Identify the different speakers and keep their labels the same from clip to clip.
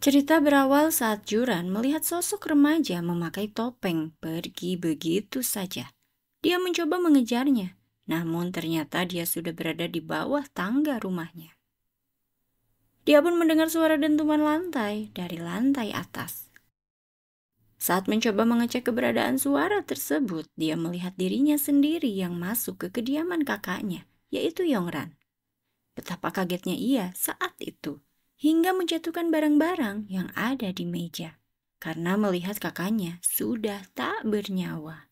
Speaker 1: Cerita berawal saat Juran melihat sosok remaja memakai topeng pergi begitu saja. Dia mencoba mengejarnya, namun ternyata dia sudah berada di bawah tangga rumahnya. Dia pun mendengar suara dentuman lantai dari lantai atas. Saat mencoba mengecek keberadaan suara tersebut, dia melihat dirinya sendiri yang masuk ke kediaman kakaknya, yaitu Yongran. Betapa kagetnya ia saat itu, hingga menjatuhkan barang-barang yang ada di meja, karena melihat kakaknya sudah tak bernyawa.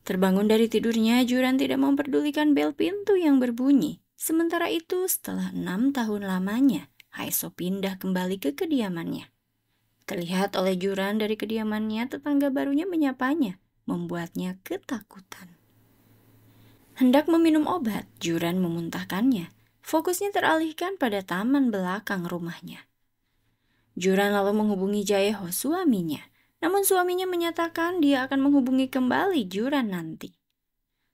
Speaker 1: Terbangun dari tidurnya, Juran tidak memperdulikan bel pintu yang berbunyi. Sementara itu, setelah 6 tahun lamanya, Haeso pindah kembali ke kediamannya. Terlihat oleh Juran dari kediamannya, tetangga barunya menyapanya, membuatnya ketakutan. Hendak meminum obat, Juran memuntahkannya. Fokusnya teralihkan pada taman belakang rumahnya. Juran lalu menghubungi Jaeho, suaminya. Namun suaminya menyatakan dia akan menghubungi kembali Juran nanti.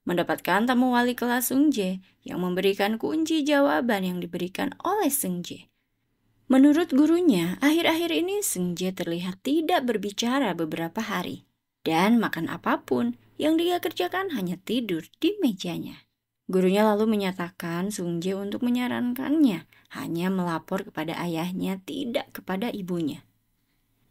Speaker 1: Mendapatkan tamu wali kelas Seungjae yang memberikan kunci jawaban yang diberikan oleh Seungjae. Menurut gurunya, akhir-akhir ini Seungjae terlihat tidak berbicara beberapa hari. Dan makan apapun, yang dia kerjakan hanya tidur di mejanya. Gurunya lalu menyatakan Seungjae untuk menyarankannya hanya melapor kepada ayahnya, tidak kepada ibunya.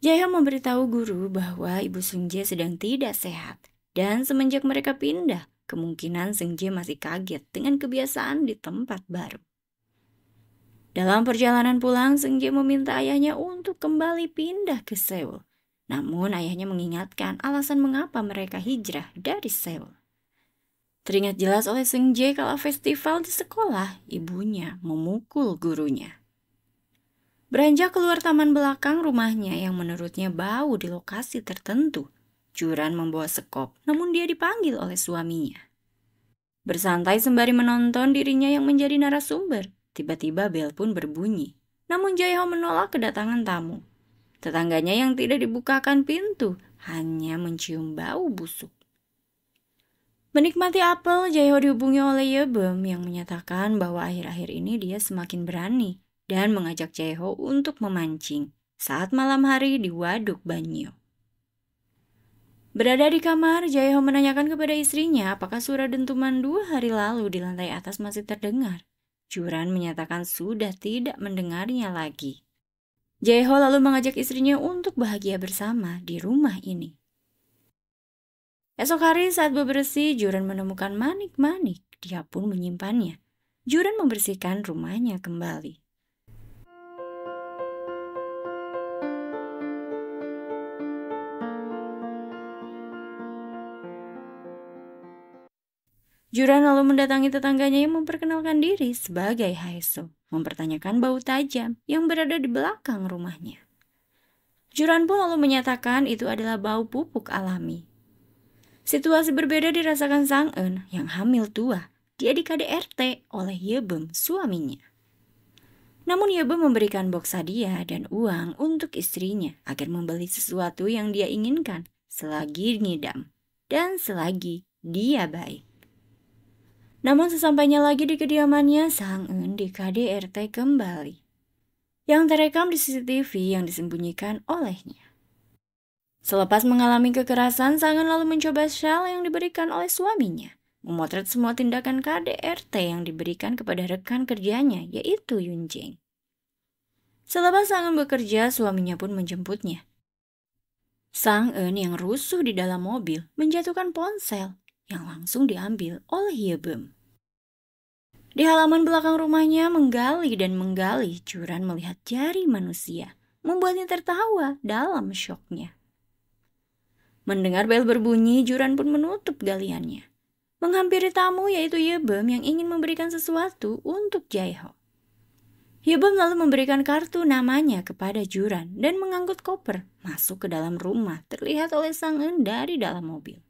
Speaker 1: Jaeho memberitahu guru bahwa ibu Seungjae sedang tidak sehat. Dan semenjak mereka pindah, kemungkinan Seungjae masih kaget dengan kebiasaan di tempat baru. Dalam perjalanan pulang, Seungjae meminta ayahnya untuk kembali pindah ke Seoul. Namun ayahnya mengingatkan alasan mengapa mereka hijrah dari Seoul. Teringat jelas oleh Seungjae kalau festival di sekolah, ibunya memukul gurunya. Beranjak keluar taman belakang rumahnya yang menurutnya bau di lokasi tertentu, Juran membawa sekop, namun dia dipanggil oleh suaminya. Bersantai sembari menonton dirinya yang menjadi narasumber, tiba-tiba bel pun berbunyi. Namun Jaeho menolak kedatangan tamu. Tetangganya yang tidak dibukakan pintu, hanya mencium bau busuk. Menikmati apel, Jaeho dihubungi oleh Yebom yang menyatakan bahwa akhir-akhir ini dia semakin berani dan mengajak Jaeho untuk memancing saat malam hari di Waduk Banyo. Berada di kamar, Jaeho menanyakan kepada istrinya apakah suara dentuman 2 hari lalu di lantai atas masih terdengar. Juran menyatakan sudah tidak mendengarnya lagi. Jaeho lalu mengajak istrinya untuk bahagia bersama di rumah ini. Esok hari saat bebersih, Juran menemukan manik-manik. Dia pun menyimpannya. Juran membersihkan rumahnya kembali. Juran lalu mendatangi tetangganya yang memperkenalkan diri sebagai Haeso, mempertanyakan bau tajam yang berada di belakang rumahnya. Juran pun lalu menyatakan itu adalah bau pupuk alami. Situasi berbeda dirasakan Sang-eun yang hamil tua. Dia di KDRT oleh Yebom, suaminya. Namun Yebom memberikan box hadiah dan uang untuk istrinya agar membeli sesuatu yang dia inginkan selagi ngidam dan selagi dia baik. Namun sesampainya lagi di kediamannya, Sang-eun di KDRT kembali. Yang terekam di CCTV yang disembunyikan olehnya. Selepas mengalami kekerasan, Sang-eun lalu mencoba shawl yang diberikan oleh suaminya. Memotret semua tindakan KDRT yang diberikan kepada rekan kerjanya, yaitu Yoon Jae. Selepas Sang-eun bekerja, suaminya pun menjemputnya. Sang-eun yang rusuh di dalam mobil menjatuhkan ponsel yang langsung diambil oleh Yebom. Di halaman belakang rumahnya menggali dan menggali, Juran melihat jari manusia, membuatnya tertawa dalam syoknya. Mendengar bel berbunyi, Juran pun menutup galiannya. Menghampiri tamu yaitu Yebom yang ingin memberikan sesuatu untuk Jaeho. Yebom lalu memberikan kartu namanya kepada Juran dan mengangkut koper masuk ke dalam rumah terlihat oleh Sang-eun dari dalam mobil.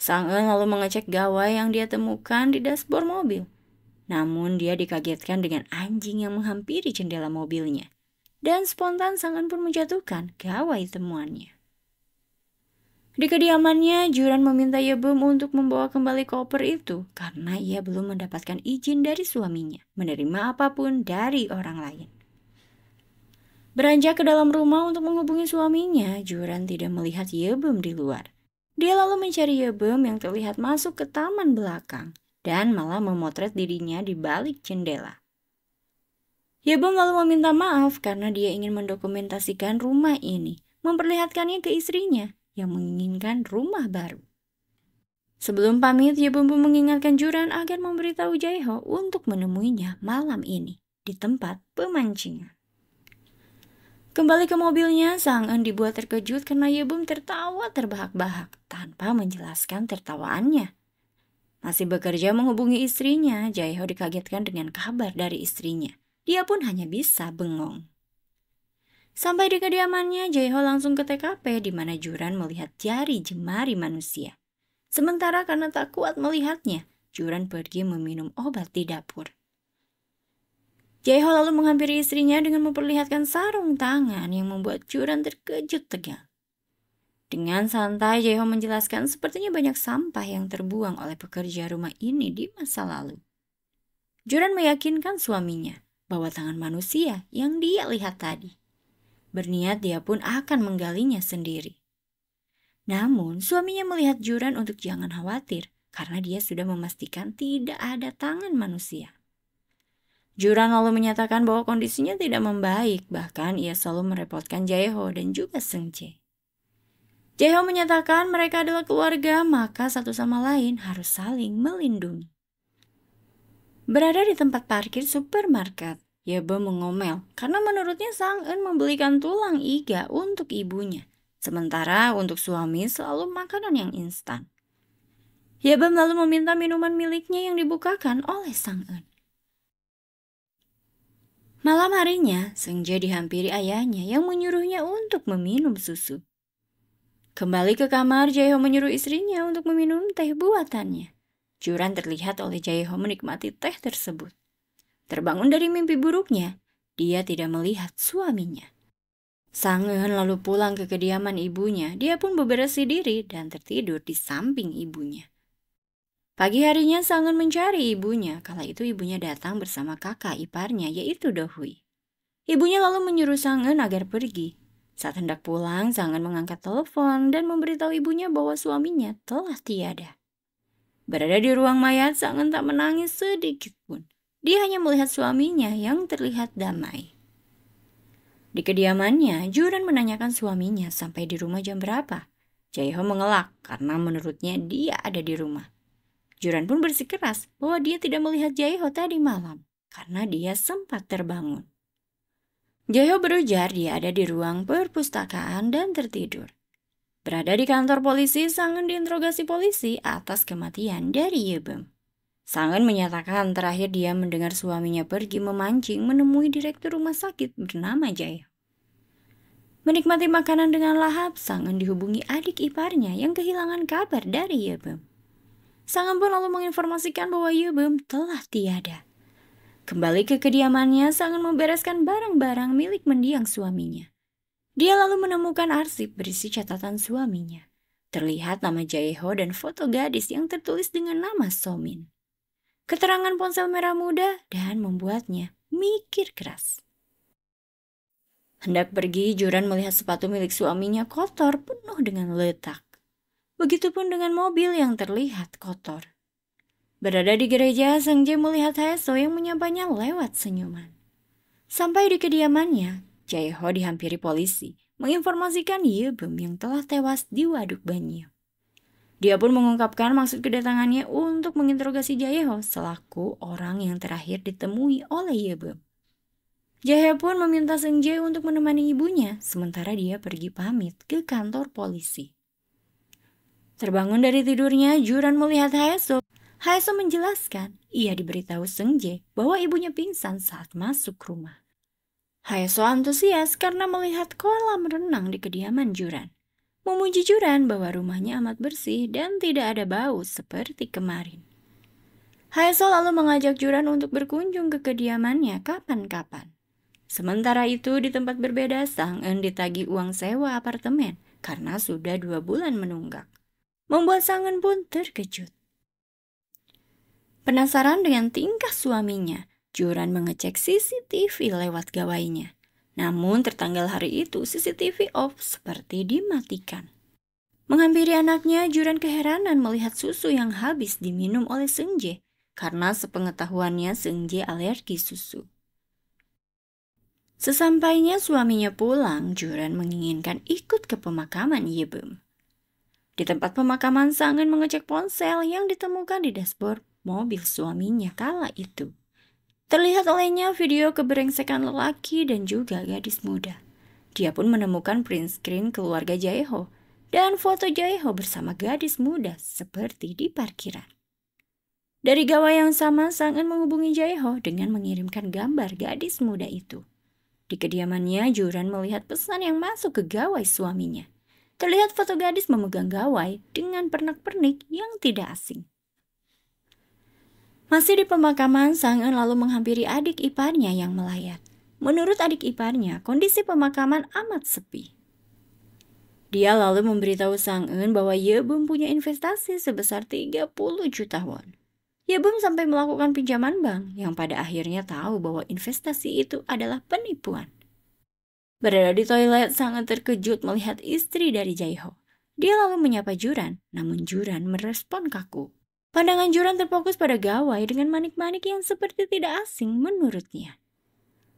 Speaker 1: Sang-eun lalu mengecek gawai yang dia temukan di dashboard mobil. Namun dia dikagetkan dengan anjing yang menghampiri jendela mobilnya. Dan spontan Sang-eun pun menjatuhkan gawai temuannya. Di kediamannya, Juran meminta Yebom untuk membawa kembali koper itu karena ia belum mendapatkan izin dari suaminya menerima apapun dari orang lain. Beranjak ke dalam rumah untuk menghubungi suaminya, Juran tidak melihat Yebem di luar. Dia lalu mencari Yebem yang terlihat masuk ke taman belakang dan malah memotret dirinya di balik jendela. Yebem lalu meminta maaf karena dia ingin mendokumentasikan rumah ini, memperlihatkannya ke istrinya yang menginginkan rumah baru. Sebelum pamit, Yebem pun mengingatkan Juran agar memberitahu Jaeho untuk menemuinya malam ini di tempat pemancingan. Kembali ke mobilnya, Sang En dibuat terkejut karena Yebem tertawa terbahak-bahak tanpa menjelaskan tertawaannya. Masih bekerja menghubungi istrinya, Jaeho dikagetkan dengan kabar dari istrinya. Dia pun hanya bisa bengong. Sampai di kediamannya, Jaeho langsung ke TKP di mana Juran melihat jari jemari manusia. Sementara karena tak kuat melihatnya, Juran pergi meminum obat di dapur. Jaeho lalu menghampiri istrinya dengan memperlihatkan sarung tangan yang membuat Juran terkejut tegang. Dengan santai, Jaeho menjelaskan sepertinya banyak sampah yang terbuang oleh pekerja rumah ini di masa lalu. Juran meyakinkan suaminya bahwa tangan manusia yang dia lihat tadi. Berniat dia pun akan menggalinya sendiri. Namun, suaminya melihat Juran untuk jangan khawatir karena dia sudah memastikan tidak ada tangan manusia. Juran lalu menyatakan bahwa kondisinya tidak membaik, bahkan ia selalu merepotkan Jaeho dan juga Seungjae. Jaeho menyatakan mereka adalah keluarga, maka satu sama lain harus saling melindungi. Berada di tempat parkir supermarket, Yebem mengomel karena menurutnya Sang En membelikan tulang iga untuk ibunya, sementara untuk suami selalu makanan yang instan. Yebem lalu meminta minuman miliknya yang dibukakan oleh Sang En. Malam harinya, Seungjae dihampiri ayahnya yang menyuruhnya untuk meminum susu. Kembali ke kamar, Jaeho menyuruh istrinya untuk meminum teh buatannya. Juran terlihat oleh Jaeho menikmati teh tersebut. Terbangun dari mimpi buruknya, dia tidak melihat suaminya. Sang En lalu pulang ke kediaman ibunya. Dia pun bebersih diri dan tertidur di samping ibunya. Pagi harinya Sang En mencari ibunya. Kala itu ibunya datang bersama kakak iparnya yaitu Dohui. Ibunya lalu menyuruh Sang En agar pergi. Saat hendak pulang, Sang En mengangkat telepon dan memberitahu ibunya bahwa suaminya telah tiada. Berada di ruang mayat, Sang En tak menangis sedikit pun. Dia hanya melihat suaminya yang terlihat damai. Di kediamannya, Juran menanyakan suaminya sampai di rumah jam berapa. Jaeho mengelak karena menurutnya dia ada di rumah. Juran pun bersikeras bahwa dia tidak melihat Jaeho tadi malam karena dia sempat terbangun. Jaeho berujar dia ada di ruang perpustakaan dan tertidur. Berada di kantor polisi, Sang En diinterogasi polisi atas kematian dari Yebem. Sang En menyatakan terakhir dia mendengar suaminya pergi memancing menemui direktur rumah sakit bernama Jaeho. Menikmati makanan dengan lahap, Sang En dihubungi adik iparnya yang kehilangan kabar dari Yebem. Sang En pun lalu menginformasikan bahwa Yebem telah tiada. Kembali ke kediamannya, Sang En membereskan barang-barang milik mendiang suaminya. Dia lalu menemukan arsip berisi catatan suaminya. Terlihat nama Jaeho dan foto gadis yang tertulis dengan nama Somin. Keterangan ponsel merah muda dan membuatnya mikir keras. Hendak pergi, Juran melihat sepatu milik suaminya kotor penuh dengan letak. Begitupun dengan mobil yang terlihat kotor. Berada di gereja, Seungjae melihat Haeso yang menyapanya lewat senyuman. Sampai di kediamannya, Jaeho dihampiri polisi, menginformasikan Yebem yang telah tewas di Waduk Banyu. Dia pun mengungkapkan maksud kedatangannya untuk menginterogasi Jaeho selaku orang yang terakhir ditemui oleh Yebem. Jaeho pun meminta Seungjae untuk menemani ibunya, sementara dia pergi pamit ke kantor polisi. Terbangun dari tidurnya, Juran melihat Haeso. Haeso menjelaskan, ia diberitahu Seungjae bahwa ibunya pingsan saat masuk rumah. Haeso antusias karena melihat kolam renang di kediaman Juran. Memuji Juran bahwa rumahnya amat bersih dan tidak ada bau seperti kemarin. Haeso lalu mengajak Juran untuk berkunjung ke kediamannya kapan-kapan. Sementara itu di tempat berbeda, Sang En ditagih uang sewa apartemen karena sudah 2 bulan menunggak. Membuat Sang En pun terkejut. Penasaran dengan tingkah suaminya, Juran mengecek CCTV lewat gawainya. Namun tertanggal hari itu CCTV off seperti dimatikan. Menghampiri anaknya, Juran keheranan melihat susu yang habis diminum oleh Seungjae karena sepengetahuannya Seungjae alergi susu. Sesampainya suaminya pulang, Juran menginginkan ikut ke pemakaman Yebum. Di tempat pemakaman, Sang-eun mengecek ponsel yang ditemukan di dashboard mobil suaminya kala itu. Terlihat olehnya video keberengsekan lelaki dan juga gadis muda. Dia pun menemukan print screen keluarga Jaeho dan foto Jaeho bersama gadis muda seperti di parkiran. Dari gawai yang sama, Sang-eun menghubungi Jaeho dengan mengirimkan gambar gadis muda itu. Di kediamannya, Juran melihat pesan yang masuk ke gawai suaminya. Terlihat foto gadis memegang gawai dengan pernak-pernik yang tidak asing. Masih di pemakaman, Sang-eun lalu menghampiri adik iparnya yang melayat. Menurut adik iparnya, kondisi pemakaman amat sepi. Dia lalu memberitahu Sang-eun bahwa Yebum punya investasi sebesar 30 juta won. Yebum sampai melakukan pinjaman bank yang pada akhirnya tahu bahwa investasi itu adalah penipuan. Berada di toilet, Sang-eun terkejut melihat istri dari Jaeho. Dia lalu menyapa Juran, namun Juran merespon kaku. Pandangan Juran terfokus pada gawai dengan manik-manik yang seperti tidak asing menurutnya.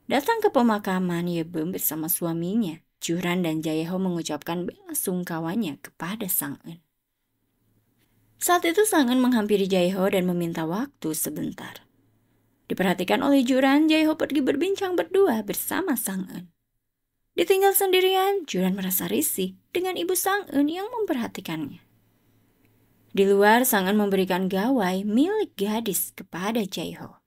Speaker 1: Datang ke pemakaman Yebum bersama suaminya, Juran dan Jaeho mengucapkan bela sungkawanya kepada Sang-eun. Saat itu Sang-eun menghampiri Jaeho dan meminta waktu sebentar. Diperhatikan oleh Juran, Jaeho pergi berbincang berdua bersama Sang-eun. Ditinggal sendirian, Juran merasa risih dengan ibu Sang-eun yang memperhatikannya. Di luar, Sang-eun memberikan gawai milik gadis kepada Jaeho.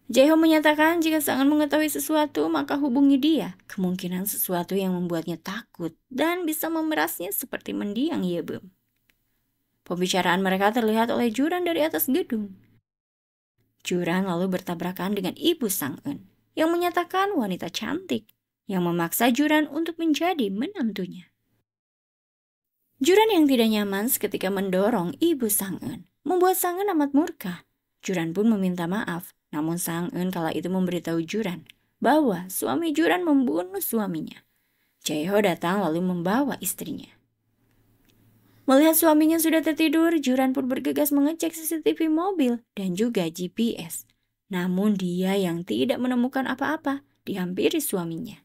Speaker 1: Jaeho menyatakan jika Sang-eun mengetahui sesuatu, maka hubungi dia. Kemungkinan sesuatu yang membuatnya takut dan bisa memerasnya seperti mendiang Yebum. Pembicaraan mereka terlihat oleh Juran dari atas gedung. Juran lalu bertabrakan dengan ibu Sang-eun yang menyatakan wanita cantik yang memaksa Juran untuk menjadi menantunya. Juran yang tidak nyaman seketika mendorong ibu Sang-eun, membuat Sang-eun amat murka. Juran pun meminta maaf, namun Sang-eun kala itu memberitahu Juran bahwa suami Juran membunuh suaminya. Jaeho datang lalu membawa istrinya. Melihat suaminya sudah tertidur, Juran pun bergegas mengecek CCTV mobil dan juga GPS. Namun dia yang tidak menemukan apa-apa, dihampiri suaminya.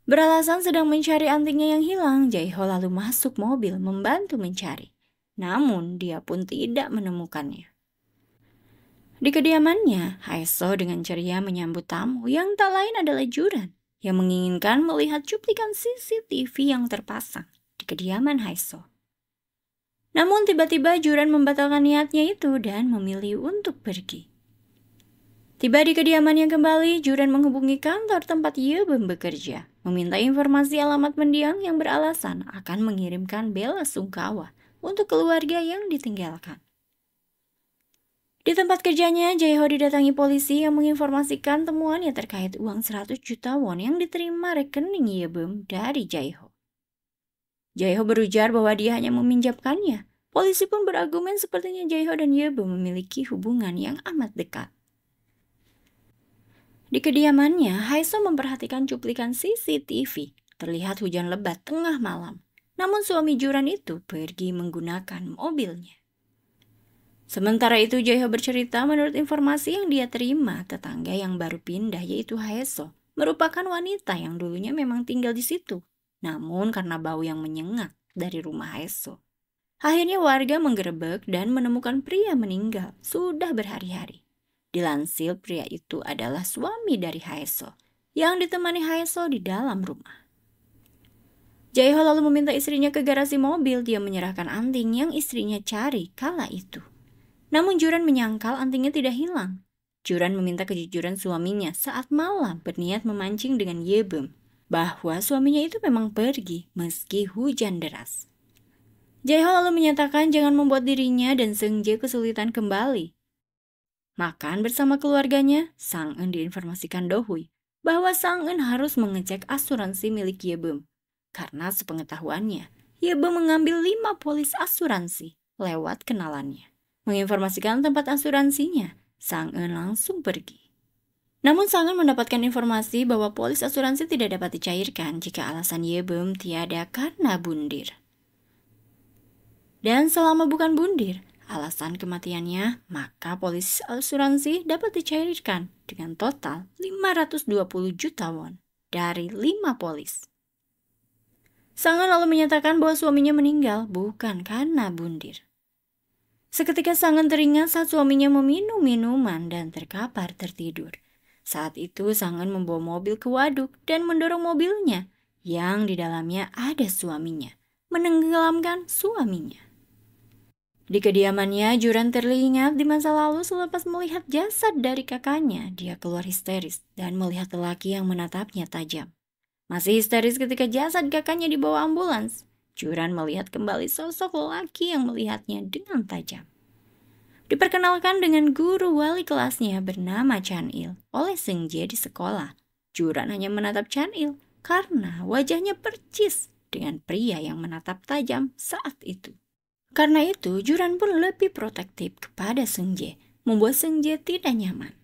Speaker 1: Beralasan sedang mencari antingnya yang hilang, Jaeho lalu masuk mobil membantu mencari. Namun dia pun tidak menemukannya. Di kediamannya, Haeso dengan ceria menyambut tamu yang tak lain adalah Juran yang menginginkan melihat cuplikan CCTV yang terpasang di kediaman Haeso. Namun tiba-tiba Juran membatalkan niatnya itu dan memilih untuk pergi. Tiba di kediamannya kembali, Juran menghubungi kantor tempat Yebum bekerja, meminta informasi alamat mendiang yang beralasan akan mengirimkan bela sungkawa untuk keluarga yang ditinggalkan. Di tempat kerjanya, Jaeho didatangi polisi yang menginformasikan temuannya terkait uang 100 juta won yang diterima rekening Yebum dari Jaeho. Jaeho berujar bahwa dia hanya meminjamkannya. Polisi pun berargumen sepertinya Jaeho dan Yebum memiliki hubungan yang amat dekat. Di kediamannya, Haeso memperhatikan cuplikan CCTV. Terlihat hujan lebat tengah malam. Namun suami Juran itu pergi menggunakan mobilnya. Sementara itu Jaeho bercerita menurut informasi yang dia terima, tetangga yang baru pindah yaitu Haeso merupakan wanita yang dulunya memang tinggal di situ. Namun karena bau yang menyengat dari rumah Haeso, akhirnya warga menggerebek dan menemukan pria meninggal sudah berhari-hari. Dilansir, pria itu adalah suami dari Haeso yang ditemani Haeso di dalam rumah. Jaeho lalu meminta istrinya ke garasi mobil. Dia menyerahkan anting yang istrinya cari kala itu. Namun Juran menyangkal antingnya tidak hilang. Juran meminta kejujuran suaminya saat malam berniat memancing dengan Yebum bahwa suaminya itu memang pergi meski hujan deras. Jaeho lalu menyatakan jangan membuat dirinya dan Seungjae kesulitan kembali. Makan bersama keluarganya, Sang-eun diinformasikan Dohui bahwa Sang-eun harus mengecek asuransi milik Yebum. Karena sepengetahuannya, Yebum mengambil 5 polis asuransi lewat kenalannya. Menginformasikan tempat asuransinya, Sang-eun langsung pergi. Namun Sangen mendapatkan informasi bahwa polis asuransi tidak dapat dicairkan jika alasan Yebom tiada karena bundir. Dan selama bukan bundir, alasan kematiannya, maka polis asuransi dapat dicairkan dengan total 520 juta won dari 5 polis. Sangen lalu menyatakan bahwa suaminya meninggal bukan karena bundir. Seketika Sangen teringat saat suaminya meminum minuman dan terkapar tertidur. Saat itu Sangen membawa mobil ke waduk dan mendorong mobilnya yang di dalamnya ada suaminya, menenggelamkan suaminya. Di kediamannya, Juran teringat di masa lalu selepas melihat jasad dari kakaknya, dia keluar histeris dan melihat lelaki yang menatapnya tajam. Masih histeris ketika jasad kakaknya dibawa ambulans, Juran melihat kembali sosok lelaki yang melihatnya dengan tajam. Diperkenalkan dengan guru wali kelasnya bernama Chan-il oleh Seung-jae di sekolah. Juran hanya menatap Chan-il karena wajahnya percis dengan pria yang menatap tajam saat itu. Karena itu, Juran pun lebih protektif kepada Seung-jae, membuat Seung-jae tidak nyaman.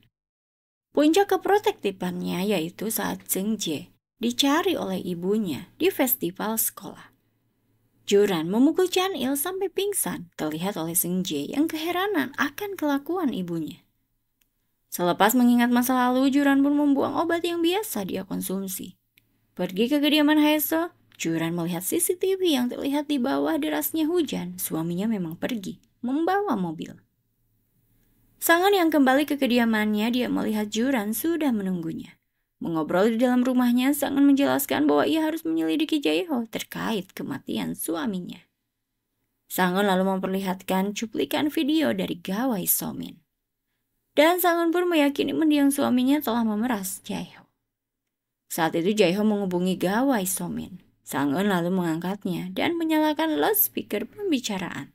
Speaker 1: Puncak keprotektifannya yaitu saat Seung-jae dicari oleh ibunya di festival sekolah. Juran memukul Chan-il sampai pingsan, terlihat oleh Seung-jae yang keheranan akan kelakuan ibunya. Selepas mengingat masa lalu, Juran pun membuang obat yang biasa dia konsumsi. Pergi ke kediaman Haeso, Juran melihat CCTV yang terlihat di bawah derasnya hujan. Suaminya memang pergi, membawa mobil. Sangen yang kembali ke kediamannya, dia melihat Juran sudah menunggunya. Mengobrol di dalam rumahnya, Sangen menjelaskan bahwa ia harus menyelidiki Jae-ho terkait kematian suaminya. Sangen lalu memperlihatkan cuplikan video dari gawai Somin. Dan Sangen pun meyakini mendiang suaminya telah memeras Jae-ho. Saat itu Jae-ho menghubungi gawai Somin. Sangen lalu mengangkatnya dan menyalakan loudspeaker pembicaraan.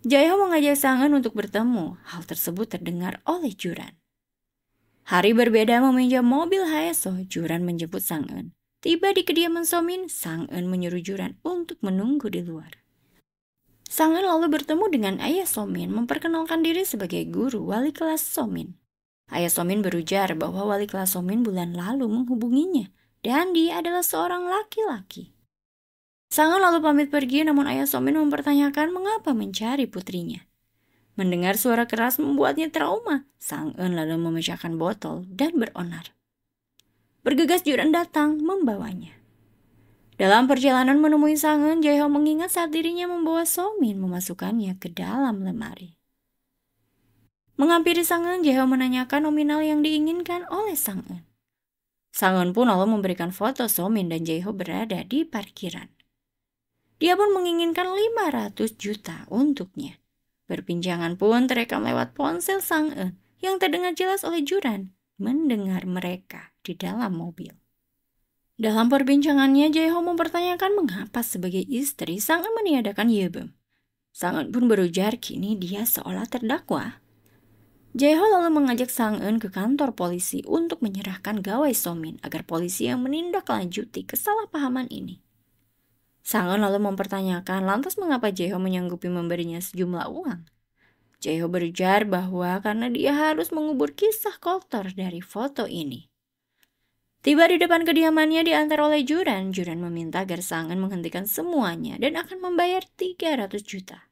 Speaker 1: Jae-ho mengajak Sangen untuk bertemu. Hal tersebut terdengar oleh Juran. Hari berbeda meminjam mobil Haeso, Juran menjemput Sangen. Tiba di kediaman Somin, Sangen menyuruh Juran untuk menunggu di luar. Sangen lalu bertemu dengan ayah Somin, memperkenalkan diri sebagai guru wali kelas Somin. Ayah Somin berujar bahwa wali kelas Somin bulan lalu menghubunginya. Dan dia adalah seorang laki-laki. Sangen lalu pamit pergi, namun ayah Somin mempertanyakan mengapa mencari putrinya. Mendengar suara keras membuatnya trauma. Sangen lalu memecahkan botol dan beronar. Bergegas Juran datang membawanya. Dalam perjalanan menemui Sangen, Jae-ho mengingat saat dirinya membawa Somin memasukkannya ke dalam lemari. Menghampiri Sangen, Jae-ho menanyakan nominal yang diinginkan oleh Sangen. Sangen pun lalu memberikan foto Somin dan Jae-ho berada di parkiran. Dia pun menginginkan 500 juta untuknya. Perbincangan pun terekam lewat ponsel Sangen yang terdengar jelas oleh Juran mendengar mereka di dalam mobil. Dalam perbincangannya, Jae-ho mempertanyakan mengapa sebagai istri Sangen meniadakan Yebom. Sangen pun berujar kini dia seolah terdakwa. Jae-ho lalu mengajak Sangen ke kantor polisi untuk menyerahkan gawai Somin agar polisi yang menindaklanjuti kesalahpahaman ini. Sangen lalu mempertanyakan lantas mengapa Jae-ho menyanggupi memberinya sejumlah uang. Jae-ho berujar bahwa karena dia harus mengubur kisah kotor dari foto ini. Tiba di depan kediamannya diantar oleh Juran. Juran meminta agar Sangen menghentikan semuanya dan akan membayar 300 juta.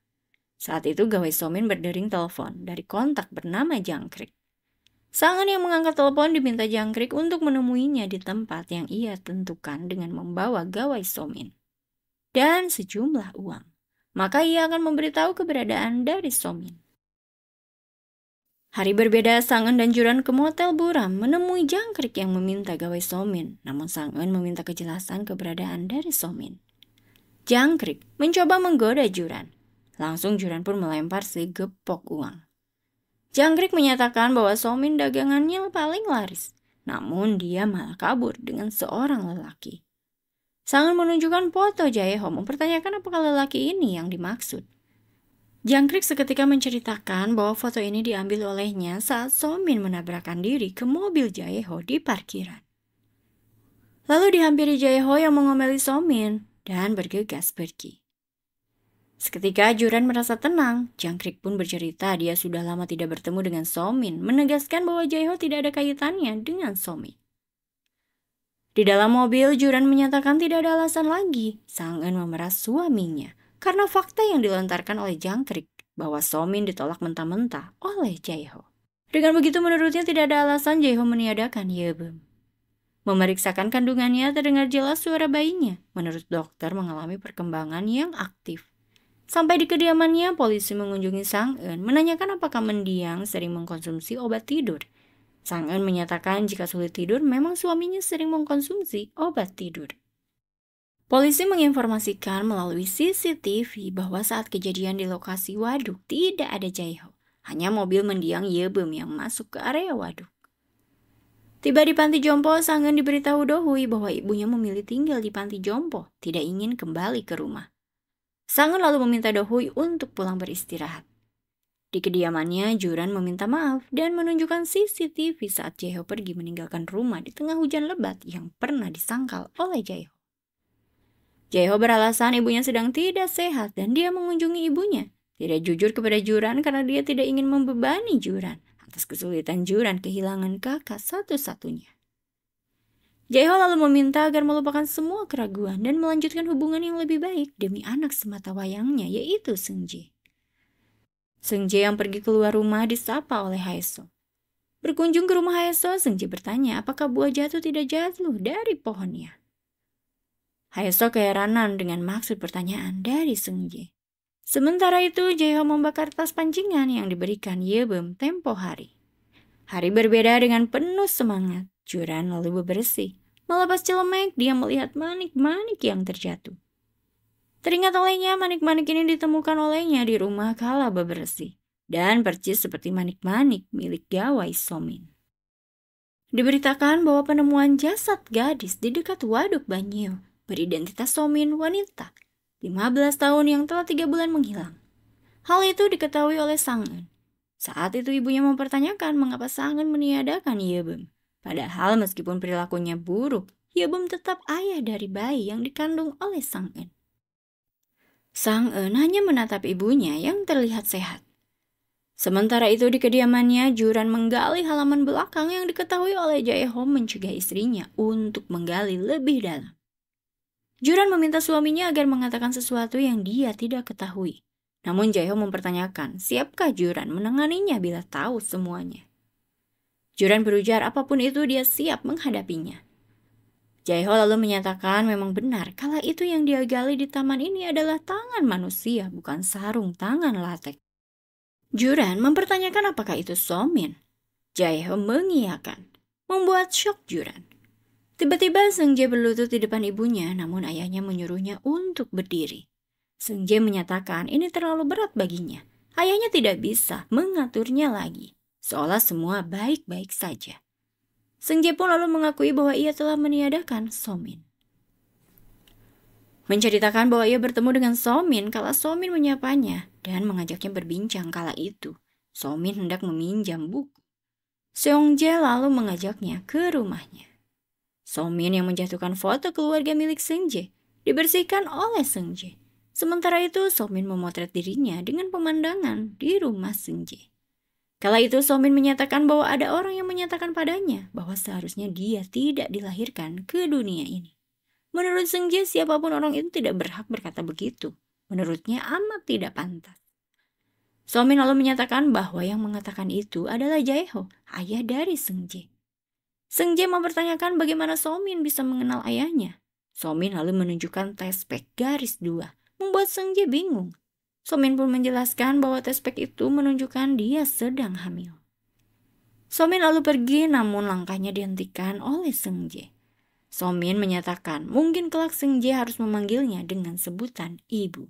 Speaker 1: Saat itu gawai Somin berdering telepon dari kontak bernama Jangkrik. Sangen yang mengangkat telepon diminta Jangkrik untuk menemuinya di tempat yang ia tentukan dengan membawa gawai Somin dan sejumlah uang. Maka ia akan memberitahu keberadaan dari Somin. Hari berbeda, Sangen dan Juran ke motel buram menemui Jangkrik yang meminta gawai Somin. Namun Sangen meminta kejelasan keberadaan dari Somin. Jangkrik mencoba menggoda Juran. Langsung Juran pun melempar segepok uang. Jangkrik menyatakan bahwa Somin dagangannya paling laris. Namun dia malah kabur dengan seorang lelaki. Sangen menunjukkan foto Jae-ho mempertanyakan apakah lelaki ini yang dimaksud. Jangkrik seketika menceritakan bahwa foto ini diambil olehnya saat Somin menabrakkan diri ke mobil Jae-ho di parkiran. Lalu dihampiri Jae-ho yang mengomeli Somin dan bergegas pergi. Seketika Juran merasa tenang. Jangkrik pun bercerita dia sudah lama tidak bertemu dengan Somin, menegaskan bahwa Jaeho tidak ada kaitannya dengan Somin. Di dalam mobil, Juran menyatakan tidak ada alasan lagi Sang Eun memeras suaminya karena fakta yang dilontarkan oleh Jangkrik bahwa Somin ditolak mentah-mentah oleh Jaeho. Dengan begitu menurutnya tidak ada alasan Jaeho meniadakan Yebeum. Memeriksakan kandungannya terdengar jelas suara bayinya. Menurut dokter mengalami perkembangan yang aktif. Sampai di kediamannya, polisi mengunjungi Sang Eun menanyakan apakah mendiang sering mengkonsumsi obat tidur. Sang Eun menyatakan jika sulit tidur memang suaminya sering mengkonsumsi obat tidur. Polisi menginformasikan melalui CCTV bahwa saat kejadian di lokasi waduk tidak ada Jaeho, hanya mobil mendiang Yebeum yang masuk ke area waduk. Tiba di panti jompo, Sang Eun diberitahu Dohui bahwa ibunya memilih tinggal di panti jompo, tidak ingin kembali ke rumah. Sang Eun lalu meminta Dohui untuk pulang beristirahat. Di kediamannya, Juran meminta maaf dan menunjukkan CCTV saat Jaeho pergi meninggalkan rumah di tengah hujan lebat yang pernah disangkal oleh Jaeho. Jaeho beralasan ibunya sedang tidak sehat dan dia mengunjungi ibunya. Tidak jujur kepada Juran karena dia tidak ingin membebani Juran atas kesulitan Juran kehilangan kakak satu-satunya. Jaeho lalu meminta agar melupakan semua keraguan dan melanjutkan hubungan yang lebih baik demi anak semata wayangnya, yaitu Seungjae. Seungjae yang pergi keluar rumah disapa oleh Haeso. Berkunjung ke rumah Haeso, Seungjae bertanya apakah buah jatuh tidak jatuh dari pohonnya. Haeso keheranan dengan maksud pertanyaan dari Seungjae. Sementara itu, Jaeho membakar tas pancingan yang diberikan Yebeum tempo hari. Hari berbeda dengan penuh semangat. Juran lalu bebersih. Melepas celemek, dia melihat manik-manik yang terjatuh. Teringat olehnya, manik-manik ini ditemukan olehnya di rumah kala bebersih. Dan percis seperti manik-manik milik gawai Somin. Diberitakan bahwa penemuan jasad gadis di dekat waduk Banyeo beridentitas Somin wanita 15 tahun yang telah 3 bulan menghilang. Hal itu diketahui oleh Sang Eun. Saat itu ibunya mempertanyakan mengapa Sang Eun meniadakan Yebeum. Padahal meskipun perilakunya buruk, Yebeum tetap ayah dari bayi yang dikandung oleh Sang Eun. Sang Eun hanya menatap ibunya yang terlihat sehat. Sementara itu di kediamannya, Juran menggali halaman belakang yang diketahui oleh Jaeho mencegah istrinya untuk menggali lebih dalam. Juran meminta suaminya agar mengatakan sesuatu yang dia tidak ketahui. Namun Jaeho mempertanyakan, siapkah Juran menanganinya bila tahu semuanya? Juran berujar apapun itu dia siap menghadapinya. Jaeho lalu menyatakan memang benar kala itu yang dia gali di taman ini adalah tangan manusia, bukan sarung tangan latek. Juran mempertanyakan apakah itu Somin. Jaeho mengiyakan, membuat syok Juran. Tiba-tiba Seungjae berlutut di depan ibunya, namun ayahnya menyuruhnya untuk berdiri. Seungjae menyatakan ini terlalu berat baginya. Ayahnya tidak bisa mengaturnya lagi, seolah semua baik-baik saja. Seungjae pun lalu mengakui bahwa ia telah meniadakan Somin. Menceritakan bahwa ia bertemu dengan Somin kala Somin menyapanya dan mengajaknya berbincang kala itu. Somin hendak meminjam buku. Seungjae lalu mengajaknya ke rumahnya. Somin yang menjatuhkan foto keluarga milik Seungjae dibersihkan oleh Seungjae. Sementara itu Somin memotret dirinya dengan pemandangan di rumah Seungjae. Kala itu Somin menyatakan bahwa ada orang yang menyatakan padanya bahwa seharusnya dia tidak dilahirkan ke dunia ini. Menurut Seungjae, siapapun orang itu tidak berhak berkata begitu. Menurutnya amat tidak pantas. Somin lalu menyatakan bahwa yang mengatakan itu adalah Jaeho, ayah dari Seungjae. Seungjae mempertanyakan bagaimana Somin bisa mengenal ayahnya. Somin lalu menunjukkan tespek garis 2, membuat Seungjae bingung. Somin pun menjelaskan bahwa tespek itu menunjukkan dia sedang hamil. Somin lalu pergi namun langkahnya dihentikan oleh Seungjae. Somin menyatakan mungkin kelak Seungjae harus memanggilnya dengan sebutan ibu.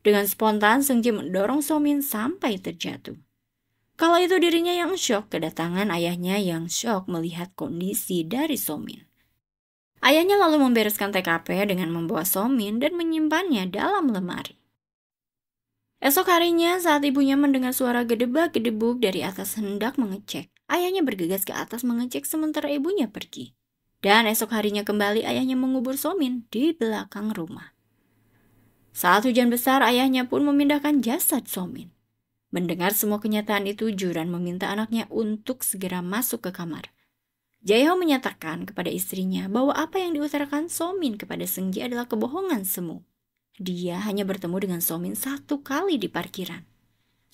Speaker 1: Dengan spontan Seungjae mendorong Somin sampai terjatuh. Kala itu dirinya yang syok, kedatangan ayahnya yang syok melihat kondisi dari Somin. Ayahnya lalu membereskan TKP dengan membawa Somin dan menyimpannya dalam lemari. Esok harinya saat ibunya mendengar suara gedebak-gedebuk dari atas hendak mengecek, ayahnya bergegas ke atas mengecek sementara ibunya pergi. Dan esok harinya kembali ayahnya mengubur Somin di belakang rumah. Saat hujan besar, ayahnya pun memindahkan jasad Somin. Mendengar semua kenyataan itu, Juran meminta anaknya untuk segera masuk ke kamar. Jaeho menyatakan kepada istrinya bahwa apa yang diutarakan Somin kepada Seunggi adalah kebohongan semu. Dia hanya bertemu dengan Somin 1 kali di parkiran.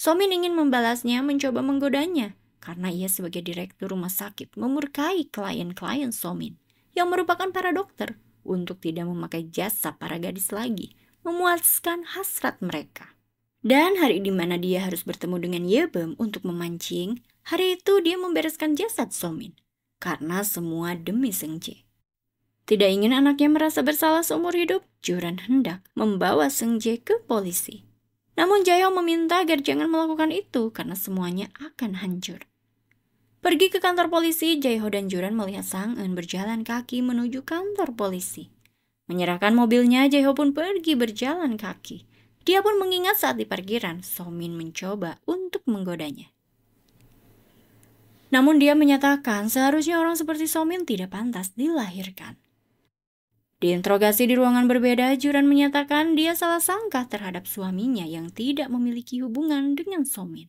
Speaker 1: Somin ingin membalasnya, mencoba menggodanya, karena ia sebagai direktur rumah sakit memurkai klien-klien Somin, yang merupakan para dokter, untuk tidak memakai jasa para gadis lagi, memuaskan hasrat mereka. Dan hari di mana dia harus bertemu dengan Yebem untuk memancing, hari itu dia membereskan jasad Somin, karena semua demi Seungjae. Tidak ingin anaknya merasa bersalah seumur hidup, Juran hendak membawa Seungjae ke polisi. Namun Jaeho meminta agar jangan melakukan itu karena semuanya akan hancur. Pergi ke kantor polisi, Jaeho dan Juran melihat Sang-eun berjalan kaki menuju kantor polisi. Menyerahkan mobilnya, Jaeho pun pergi berjalan kaki. Dia pun mengingat saat di parkiran, Somin mencoba untuk menggodanya. Namun dia menyatakan seharusnya orang seperti Somin tidak pantas dilahirkan. Diinterogasi di ruangan berbeda, Juran menyatakan dia salah sangka terhadap suaminya yang tidak memiliki hubungan dengan Somin.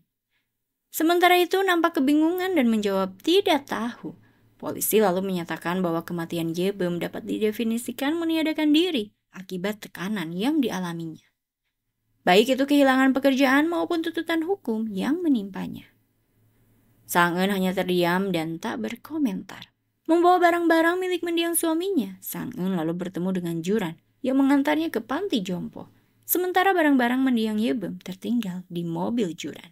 Speaker 1: Sementara itu nampak kebingungan dan menjawab tidak tahu. Polisi lalu menyatakan bahwa kematian Yebem dapat didefinisikan meniadakan diri akibat tekanan yang dialaminya. Baik itu kehilangan pekerjaan maupun tuntutan hukum yang menimpanya. Sang-eun hanya terdiam dan tak berkomentar. Membawa barang-barang milik mendiang suaminya, Sang-eun lalu bertemu dengan Juran yang mengantarnya ke panti jompo. Sementara barang-barang mendiang Yebem tertinggal di mobil Juran.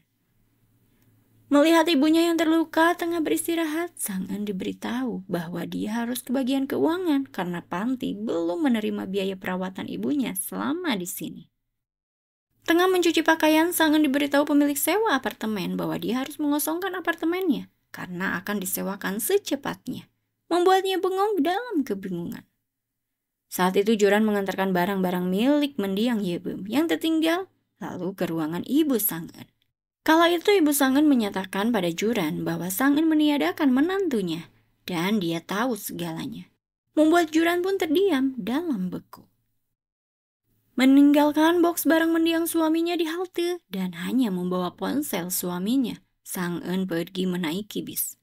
Speaker 1: Melihat ibunya yang terluka tengah beristirahat, Sang-eun diberitahu bahwa dia harus ke bagian keuangan karena panti belum menerima biaya perawatan ibunya selama di sini. Tengah mencuci pakaian, Sang-eun diberitahu pemilik sewa apartemen bahwa dia harus mengosongkan apartemennya karena akan disewakan secepatnya. Membuatnya bengong dalam kebingungan. Saat itu Juran mengantarkan barang-barang milik mendiang Yebem yang tertinggal lalu ke ruangan ibu Sang-eun. Kala itu ibu Sang-eun menyatakan pada Juran bahwa Sang-eun meniadakan menantunya dan dia tahu segalanya. Membuat Juran pun terdiam dalam beku. Meninggalkan boks barang mendiang suaminya di halte dan hanya membawa ponsel suaminya, Sang-eun pergi menaiki bis.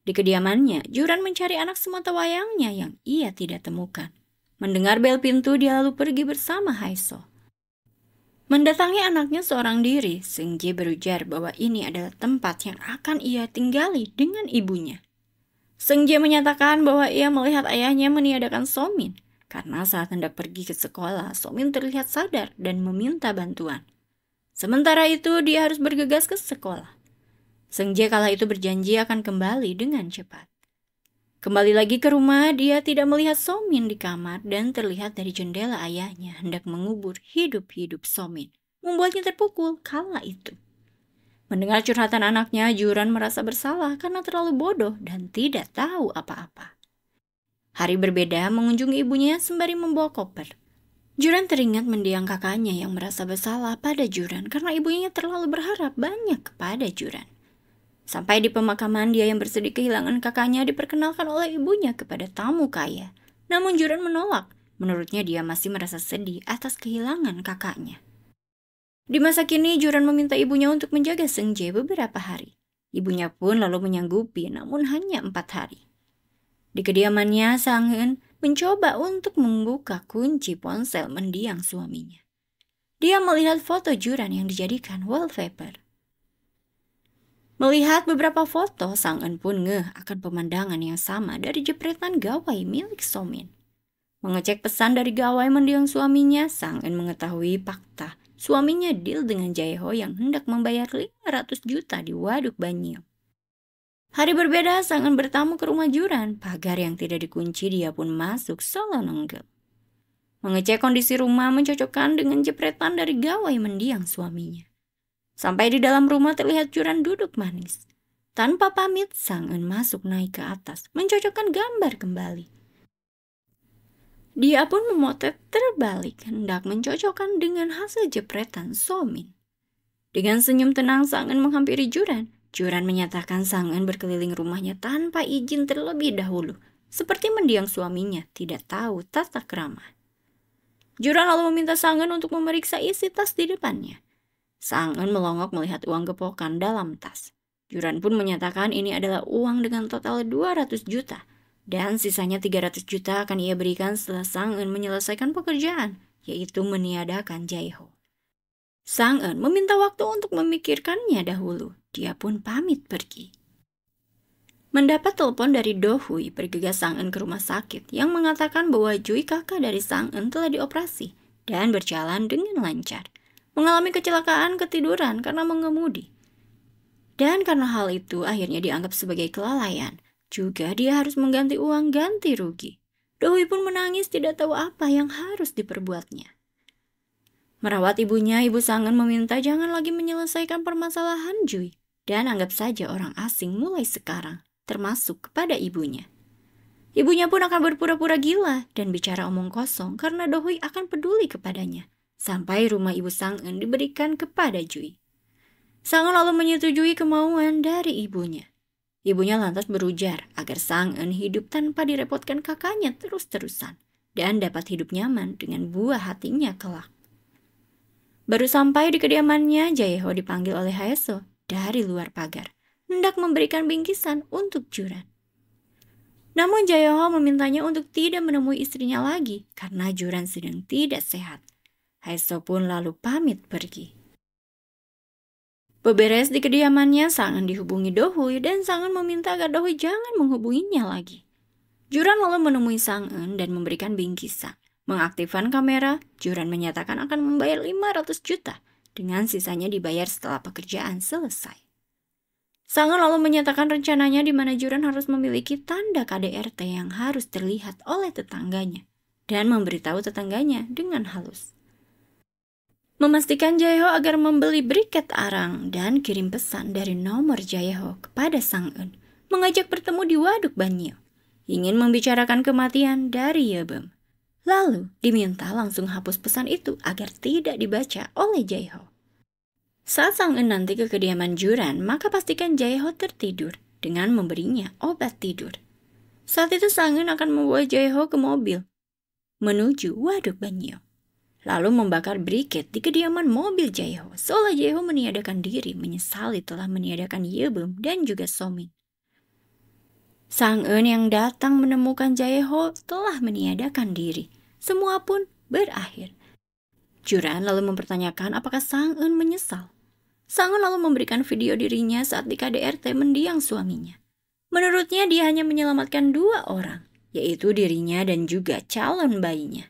Speaker 1: Di kediamannya, Juran mencari anak sematawayangnya yang ia tidak temukan. Mendengar bel pintu, dia lalu pergi bersama Haeso. Mendatangi anaknya seorang diri, Seungjae berujar bahwa ini adalah tempat yang akan ia tinggali dengan ibunya. Seungjae menyatakan bahwa ia melihat ayahnya meniadakan Somin. Karena saat hendak pergi ke sekolah, Somin terlihat sadar dan meminta bantuan. Sementara itu, dia harus bergegas ke sekolah. Seungjae kala itu berjanji akan kembali dengan cepat. Kembali lagi ke rumah, dia tidak melihat Somin di kamar dan terlihat dari jendela ayahnya hendak mengubur hidup-hidup Somin. Membuatnya terpukul kala itu. Mendengar curhatan anaknya, Juran merasa bersalah karena terlalu bodoh dan tidak tahu apa-apa. Hari berbeda, mengunjungi ibunya sembari membawa koper. Juran teringat mendiang kakaknya yang merasa bersalah pada Juran karena ibunya terlalu berharap banyak kepada Juran. Sampai di pemakaman, dia yang bersedih kehilangan kakaknya diperkenalkan oleh ibunya kepada tamu kaya. Namun Juran menolak. Menurutnya dia masih merasa sedih atas kehilangan kakaknya. Di masa kini, Juran meminta ibunya untuk menjaga Seungjae beberapa hari. Ibunya pun lalu menyanggupi, namun hanya 4 hari. Di kediamannya, Sang-eun mencoba untuk membuka kunci ponsel mendiang suaminya. Dia melihat foto Juran yang dijadikan wallpaper. Melihat beberapa foto, Sang-eun pun ngeh akan pemandangan yang sama dari jepretan gawai milik Somin. Mengecek pesan dari gawai mendiang suaminya, Sang-eun mengetahui fakta suaminya deal dengan Jaeho yang hendak membayar 500 juta di Waduk Banyu. Hari berbeda, Sang-eun bertamu ke rumah Juran. Pagar yang tidak dikunci, dia pun masuk solo nonggel. Mengecek kondisi rumah mencocokkan dengan jepretan dari gawai mendiang suaminya. Sampai di dalam rumah terlihat Juran duduk manis. Tanpa pamit, Sang-eun masuk naik ke atas, mencocokkan gambar kembali. Dia pun memotret terbalik, hendak mencocokkan dengan hasil jepretan Somin. Dengan senyum tenang, Sang-eun menghampiri Juran. Juran menyatakan Sang-eun berkeliling rumahnya tanpa izin terlebih dahulu, seperti mendiang suaminya tidak tahu tata krama. Juran lalu meminta Sang En untuk memeriksa isi tas di depannya. Sang En melongok melihat uang gepokan dalam tas. Juran pun menyatakan ini adalah uang dengan total 200 juta. Dan sisanya 300 juta akan ia berikan setelah Sang En menyelesaikan pekerjaan, yaitu meniadakan Jae-ho. Sang En meminta waktu untuk memikirkannya dahulu. Dia pun pamit pergi. Mendapat telepon dari Do Hui, bergegas Sang En ke rumah sakit yang mengatakan bahwa Jui, kakak dari Sang En, telah dioperasi dan berjalan dengan lancar. Mengalami kecelakaan ketiduran karena mengemudi. Dan karena hal itu akhirnya dianggap sebagai kelalaian. Juga dia harus mengganti uang ganti rugi. Do Hui pun menangis tidak tahu apa yang harus diperbuatnya. Merawat ibunya, Ibu Sang En meminta jangan lagi menyelesaikan permasalahan Jui dan anggap saja orang asing mulai sekarang, termasuk kepada ibunya. Ibunya pun akan berpura-pura gila dan bicara omong kosong karena Do Hui akan peduli kepadanya, sampai rumah Ibu Sang En diberikan kepada Jui. Sang En lalu menyetujui kemauan dari ibunya. Ibunya lantas berujar agar Sang En hidup tanpa direpotkan kakaknya terus-terusan dan dapat hidup nyaman dengan buah hatinya kelak. Baru sampai di kediamannya, Jae-ho dipanggil oleh Haeso dari luar pagar, hendak memberikan bingkisan untuk Juran. Namun Jae-ho memintanya untuk tidak menemui istrinya lagi karena Juran sedang tidak sehat. Haeso pun lalu pamit pergi. Beberes di kediamannya, Sang En dihubungi Do Hui dan Sang En meminta agar Do Hui jangan menghubunginya lagi. Juran lalu menemui Sang En dan memberikan bingkisan. Mengaktifkan kamera, Juran menyatakan akan membayar 500 juta dengan sisanya dibayar setelah pekerjaan selesai. Sang En lalu menyatakan rencananya di mana Juran harus memiliki tanda KDRT yang harus terlihat oleh tetangganya dan memberitahu tetangganya dengan halus. Memastikan Jae-ho agar membeli briket arang dan kirim pesan dari nomor Jae-ho kepada Sang En, mengajak bertemu di Waduk Banyo, ingin membicarakan kematian dari Yebem. Lalu diminta langsung hapus pesan itu agar tidak dibaca oleh Jae-ho. Saat Sang En nanti ke kediaman Juran, maka pastikan Jae-ho tertidur dengan memberinya obat tidur. Saat itu Sang En akan membawa Jae-ho ke mobil menuju Waduk Banyo, lalu membakar briket di kediaman mobil Jae-ho, seolah Jae-ho meniadakan diri, menyesali telah meniadakan Yebem dan juga Somin. Sang En yang datang menemukan Jae-ho telah meniadakan diri. Semua pun berakhir. Juran lalu mempertanyakan apakah Sang En menyesal. Sang En lalu memberikan video dirinya saat di KDRT mendiang suaminya. Menurutnya dia hanya menyelamatkan 2 orang, yaitu dirinya dan juga calon bayinya.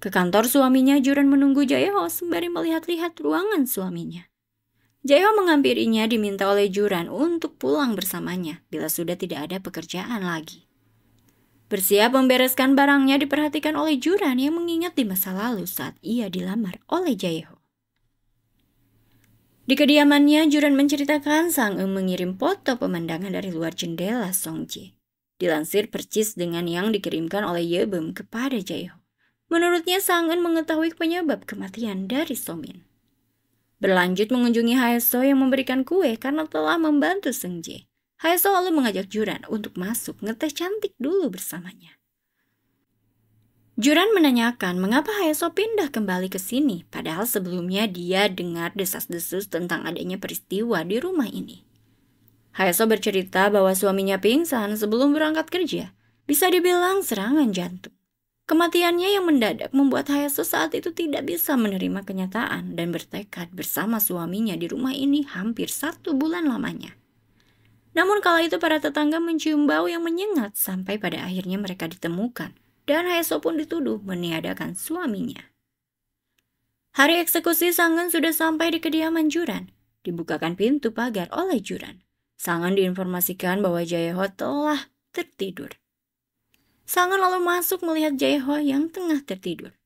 Speaker 1: Ke kantor suaminya, Juran menunggu Jae-ho sembari melihat-lihat ruangan suaminya. Jae-ho menghampirinya diminta oleh Juran untuk pulang bersamanya bila sudah tidak ada pekerjaan lagi. Bersiap membereskan barangnya diperhatikan oleh Juran yang mengingat di masa lalu saat ia dilamar oleh Jae-ho. Di kediamannya, Juran menceritakan Sang En mengirim foto pemandangan dari luar jendela Songjae. Dilansir percis dengan yang dikirimkan oleh Yebem kepada Jae-ho. Menurutnya Sang En mengetahui penyebab kematian dari Somin. Berlanjut mengunjungi Haeso yang memberikan kue karena telah membantu Seungjae. Haeso lalu mengajak Juran untuk masuk ngeteh cantik dulu bersamanya. Juran menanyakan mengapa Haeso pindah kembali ke sini, padahal sebelumnya dia dengar desas-desus tentang adanya peristiwa di rumah ini. Haeso bercerita bahwa suaminya pingsan sebelum berangkat kerja, bisa dibilang serangan jantung. Kematiannya yang mendadak membuat Haeso saat itu tidak bisa menerima kenyataan dan bertekad bersama suaminya di rumah ini hampir 1 bulan lamanya. Namun kala itu para tetangga mencium bau yang menyengat sampai pada akhirnya mereka ditemukan dan Haeso pun dituduh meniadakan suaminya. Hari eksekusi Sang En sudah sampai di kediaman Juran. Dibukakan pintu pagar oleh Juran. Sang En diinformasikan bahwa Jae-ho telah tertidur. Sang En lalu masuk melihat Jae-ho yang tengah tertidur.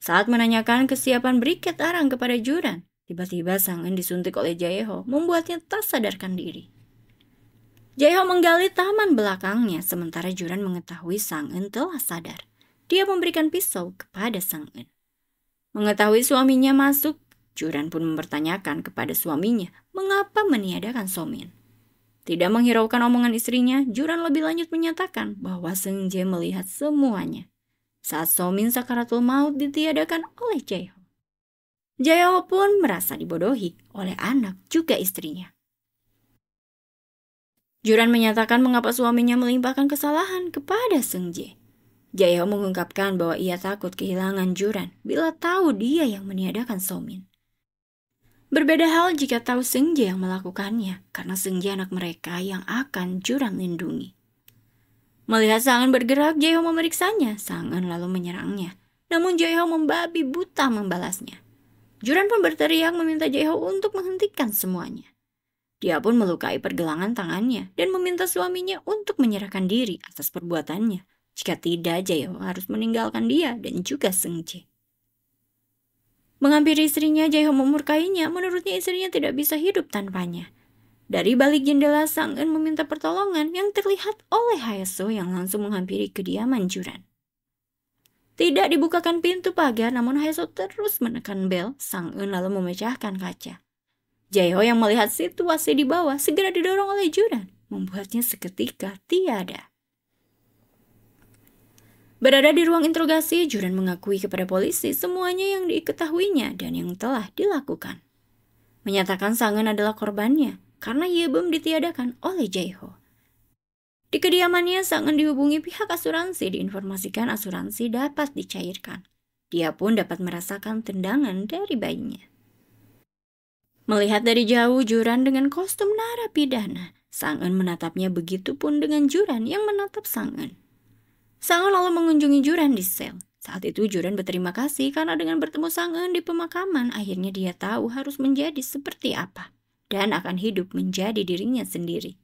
Speaker 1: Saat menanyakan kesiapan briket arang kepada Juran, tiba-tiba Sang En disuntik oleh Jae-ho, membuatnya tak sadarkan diri. Jae-ho menggali taman belakangnya, sementara Juran mengetahui Sang En telah sadar. Dia memberikan pisau kepada Sang En. Mengetahui suaminya masuk, Juran pun mempertanyakan kepada suaminya mengapa meniadakan Somin. Tidak menghiraukan omongan istrinya, Juran lebih lanjut menyatakan bahwa Seungjae melihat semuanya. saat Somin sakaratul maut ditiadakan oleh Jaeho. Jaeho pun merasa dibodohi oleh anak juga istrinya. Juran menyatakan mengapa suaminya melimpahkan kesalahan kepada Seungjae. Jaeho mengungkapkan bahwa ia takut kehilangan Juran bila tahu dia yang meniadakan Somin. Berbeda hal jika tahu Seungjae yang melakukannya, karena Seungjae anak mereka yang akan Juran lindungi. Melihat Sang-eun bergerak, Jaeho memeriksanya. Sang-eun lalu menyerangnya. Namun Jaeho membabi buta membalasnya. Juran pun berteriak meminta Jaeho untuk menghentikan semuanya. Dia pun melukai pergelangan tangannya dan meminta suaminya untuk menyerahkan diri atas perbuatannya. Jika tidak, Jaeho harus meninggalkan dia dan juga Seungjae. Menghampiri istrinya, Jaeho memurkainya. Menurutnya istrinya tidak bisa hidup tanpanya. Dari balik jendela, Sang-eun meminta pertolongan yang terlihat oleh Haeso yang langsung menghampiri kediaman Juran. Tidak dibukakan pintu pagar, namun Haeso terus menekan bel. Sang-eun lalu memecahkan kaca. Jaeho yang melihat situasi di bawah segera didorong oleh Juran, membuatnya seketika tiada. Berada di ruang interogasi, Juran mengakui kepada polisi semuanya yang diketahuinya dan yang telah dilakukan. Menyatakan Sang-eun adalah korbannya karena Yebum ditiadakan oleh Jaeho. Di kediamannya, Sang-eun dihubungi pihak asuransi, diinformasikan asuransi dapat dicairkan. Dia pun dapat merasakan tendangan dari bayinya. Melihat dari jauh Juran dengan kostum narapidana, Sang-eun menatapnya, begitupun dengan Juran yang menatap Sang-eun. Sang-eun lalu mengunjungi Juran di sel. Saat itu Juran berterima kasih karena dengan bertemu Sang-eun di pemakaman, akhirnya dia tahu harus menjadi seperti apa dan akan hidup menjadi dirinya sendiri.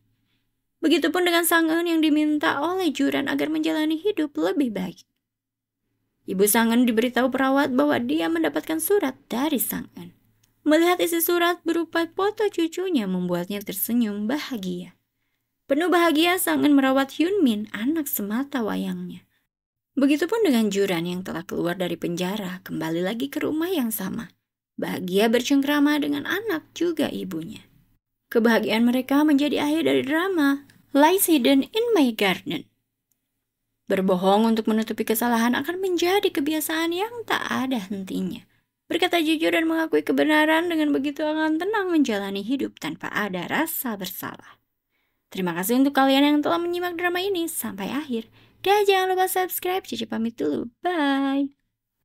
Speaker 1: Begitupun dengan Sang-eun yang diminta oleh Juran agar menjalani hidup lebih baik. Ibu Sang-eun diberitahu perawat bahwa dia mendapatkan surat dari Sang-eun. Melihat isi surat berupa foto cucunya membuatnya tersenyum bahagia. Penuh bahagia, Sang-eun merawat Hyunmin, anak semata wayangnya. Begitupun dengan Juran yang telah keluar dari penjara, kembali lagi ke rumah yang sama. Bahagia bercengkrama dengan anak juga ibunya. Kebahagiaan mereka menjadi akhir dari drama Lies Hidden in My Garden. Berbohong untuk menutupi kesalahan akan menjadi kebiasaan yang tak ada hentinya. Berkata jujur dan mengakui kebenaran, dengan begitu akan tenang menjalani hidup tanpa ada rasa bersalah. Terima kasih untuk kalian yang telah menyimak drama ini sampai akhir. Dan jangan lupa subscribe. Cici pamit dulu. Bye.